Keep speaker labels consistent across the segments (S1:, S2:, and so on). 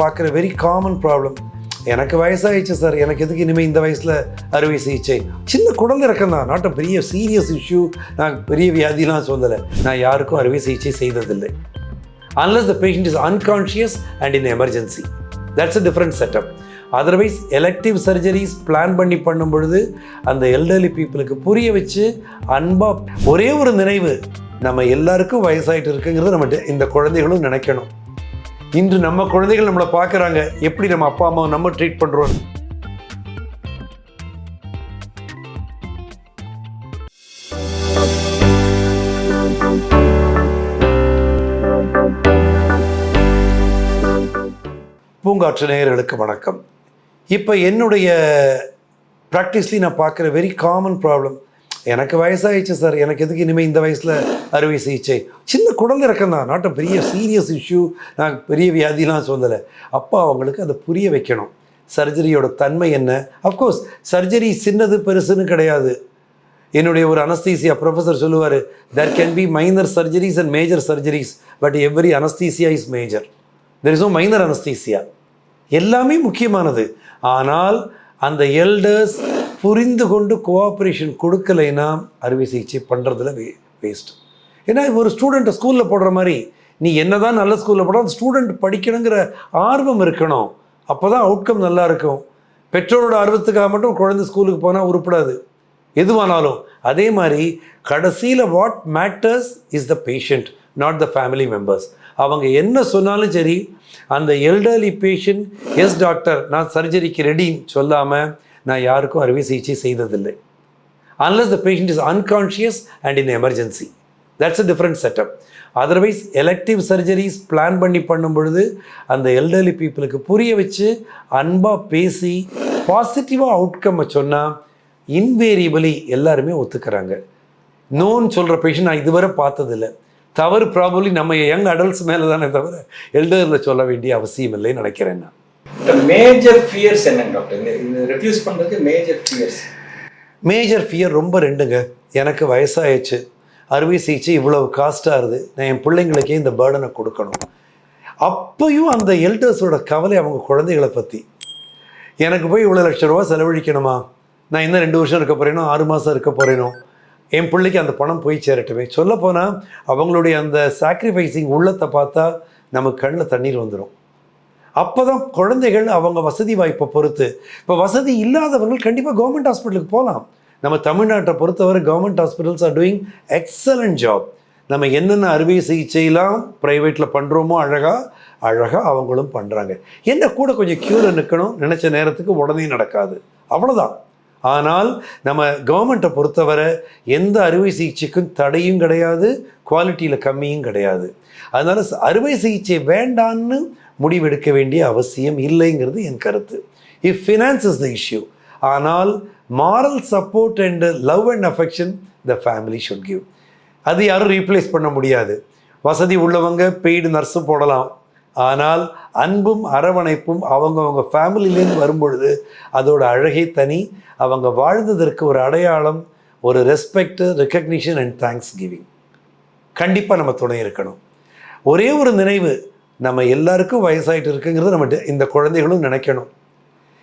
S1: பார்க்குற very common problem. எனக்கு வயசாகிடுச்சு sir, எனக்கு எதுக்கு இனிமேல் இந்த வயசில் அறுவை சிகிச்சை? சின்ன குழந்தை இறக்கம் தான், நாட் அ பெரிய சீரியஸ் இஷ்யூ. நான் பெரிய வியாதிலாம் சொல்லலை. நான் யாருக்கும் அறுவை சிகிச்சை செய்ததில்லை. Unless the patient is unconscious and in emergency, that's a different setup. Otherwise elective surgeries plan பண்ணி பண்ணும் பொழுது அந்த எல்டர்லி பீப்புளுக்கு புரிய வச்சு அன்பாக ஒரே ஒரு நினைவு, நம்ம எல்லாருக்கும் வயசாகிட்டு இருக்குங்கிறது நம்ம இந்த குழந்தைகளும் நினைக்கணும். இன்று நம்ம குழந்தைகள் நம்மளை பார்க்குறாங்க, எப்படி நம்ம அப்பா அம்மாவை நம்ம ட்ரீட் பண்ணுறோம். பூங்காற்று நேயர்களுக்கு வணக்கம். இப்போ என்னுடைய ப்ராக்டிஸ்லேயும் நான் பார்க்குற வெரி காமன் ப்ராப்ளம். எனக்கு வயசாகிடுச்சு சார், எனக்கு எதுக்கு இனிமேல் இந்த வயசில் அறுவை சிகிச்சை? சின்ன குழந்தை இறக்கம் தான், நாட் அ பெரிய சீரியஸ் இஷ்யூ. நான் பெரிய வியாதிலாம் சொல்லலை. அப்போ அவங்களுக்கு அதை புரிய வைக்கணும், சர்ஜரியோட தன்மை என்ன. அஃப்கோர்ஸ் சர்ஜரி சின்னது பெருசுன்னு கிடையாது. என்னுடைய ஒரு அனஸ்தீசியா ப்ரொஃபஸர் சொல்லுவார், there can be minor surgeries and major surgeries, but every anaesthesia is major. There is no minor anaesthesia. எல்லாமே முக்கியமானது. ஆனால் அந்த எல்டர்ஸ் புரிந்து கொண்டு கோஆப்ரேஷன் கொடுக்கலைன்னா அறுவை சிகிச்சை பண்ணுறதுல வேஸ்ட். ஏன்னா ஒரு ஸ்டூடெண்ட்டை ஸ்கூலில் போடுற மாதிரி, நீ என்ன தான் நல்ல ஸ்கூலில் போடுற, அந்த ஸ்டூடெண்ட் படிக்கணுங்கிற ஆர்வம் இருக்கணும். அப்போ தான் அவுட்கம் நல்லா இருக்கும். பெற்றோரோட ஆர்வத்துக்காக மட்டும் குழந்தை ஸ்கூலுக்கு போனால் உருப்படாது எதுவானாலும். அதே மாதிரி கடைசியில் what matters is the patient, not the family members. அவங்க என்ன சொன்னாலும் சரி, அந்த எல்டர்லி பேஷண்ட் எஸ் டாக்டர் நான் சர்ஜரிக்கு ரெடின்னு சொல்லாமல் நான் யாருக்கும் அறுவை சிகிச்சை செய்ததில்லை. Unless the patient is unconscious and in emergency, that's a different setup. Otherwise elective surgeries plan பண்ணி பண்ணும் பொழுது அந்த எல்டர்லி பீப்புளுக்கு புரிய வச்சு அன்பாக பேசி பாசிட்டிவாக அவுட்கம் சொன்னால் இன்வேரியபிளி எல்லாருமே ஒத்துக்கிறாங்க. நோன்னு சொல்கிற பேஷண்ட் நான் இதுவரை பார்த்ததில்லை. தவறு ப்ராபப்ளி நம்ம யங் அடல்ட்ஸ் மேலே தானே தவிர எல்டரில் சொல்ல வேண்டிய அவசியம் இல்லைன்னு நினைக்கிறேன் நான்.
S2: மேஜர் ஃபியர்ஸ் என்ன டாக்டர் இந்த ரெஃப்யூஸ் பண்ணுறதுக்கு? மேஜர் ஃபியர் ரொம்ப ரெண்டுங்க. எனக்கு வயசாகிடுச்சு, அறுவை சிகிச்சை இவ்வளவு காஸ்ட்டாக இருக்குது, நான் என் பிள்ளைங்களுக்கே இந்த பேர்டனை கொடுக்கணும். அப்பையும் அந்த எல்டர்ஸோட கவலை அவங்க குழந்தைகளை பற்றி. எனக்கு போய் இவ்வளோ லட்ச ரூபா செலவழிக்கணுமா, நான் இன்னும் 2 வருஷம் இருக்க போகிறேனோ 6 மாதம் இருக்க போகிறேனோ, என் பிள்ளைக்கு அந்த பணம் போய் சேரட்டுமே. சொல்லப்போனால் அவங்களுடைய அந்த சாக்ரிஃபைஸிங் உள்ளத்தை பார்த்தா நமக்கு கண்ணில் தண்ணீர் வந்துடும். அப்போ தான் குழந்தைகள் அவங்க வசதி வாய்ப்பை பொறுத்து, இப்போ வசதி இல்லாதவர்கள் கண்டிப்பாக கவர்மெண்ட் ஹாஸ்பிட்டலுக்கு போகலாம். நம்ம தமிழ்நாட்டை பொறுத்தவரை government hospitals are doing excellent job. நம்ம என்னென்ன அறுவை சிகிச்சையெல்லாம் ப்ரைவேட்டில் பண்ணுறோமோ அழகாக அவங்களும் பண்ணுறாங்க. என்ன கூட கொஞ்சம் க்யூவில் நிற்கணும், நினச்ச நேரத்துக்கு உடனே நடக்காது, அவ்வளோதான். ஆனால் நம்ம கவர்மெண்ட்டை பொறுத்தவரை எந்த அறுவை சிகிச்சைக்கும் தடையும் கிடையாது, குவாலிட்டியில் கம்மியும் கிடையாது. அதனால் அறுவை சிகிச்சை வேண்டான்னு முடிவெடுக்க வேண்டிய அவசியம் இல்லைங்கிறது என் கருத்து. If finance is the issue, ஆனால் moral support and love and affection the family should give. அது யாரும் ரீப்ளேஸ் பண்ண முடியாது. வசதி உள்ளவங்க பெய்டு நர்ஸு போடலாம், ஆனால் அன்பும் அரவணைப்பும் அவங்கவுங்க ஃபேமிலியிலேருந்து வரும்பொழுது அதோட அழகே தனி. அவங்க வாழ்ந்ததற்கு ஒரு அடையாளம், ஒரு respect, recognition and thanks giving. கண்டிப்பாக நம்ம துணை இருக்கணும். ஒரே ஒரு நினைவு, நம்ம எல்லாருக்கும் வயசாகிட்டு இருக்குங்கிறது நம்ம இந்த குழந்தைகளும் நினைக்கணும்.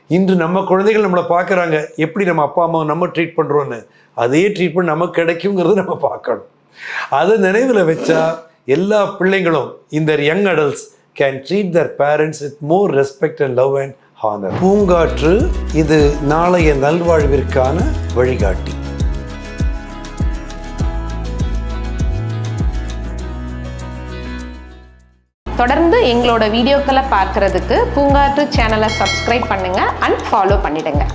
S2: இன்று நம்ம குழந்தைகள் நம்மளை பார்க்குறாங்க, எப்படி நம்ம அப்பா அம்மாவை நம்ம ட்ரீட் பண்ணுறோன்னு, அதே ட்ரீட்மெண்ட் நமக்கு கிடைக்குங்கிறது நம்ம பார்க்கணும். அதை நினைவில் வச்சா எல்லா பிள்ளைங்களும், இந்த young adults can treat their parents with more respect and love and honor. பூங்காற்று இது நாளைய நல்வாழ்விற்கான வழிகாட்டி.
S3: தொடர்ந்து எங்களோட வீடியோக்களை பார்க்குறதுக்கு பூங்காற்று சேனலை சப்ஸ்கிரைப் பண்ணுங்கள் அண்ட் ஃபாலோ பண்ணிடுங்க.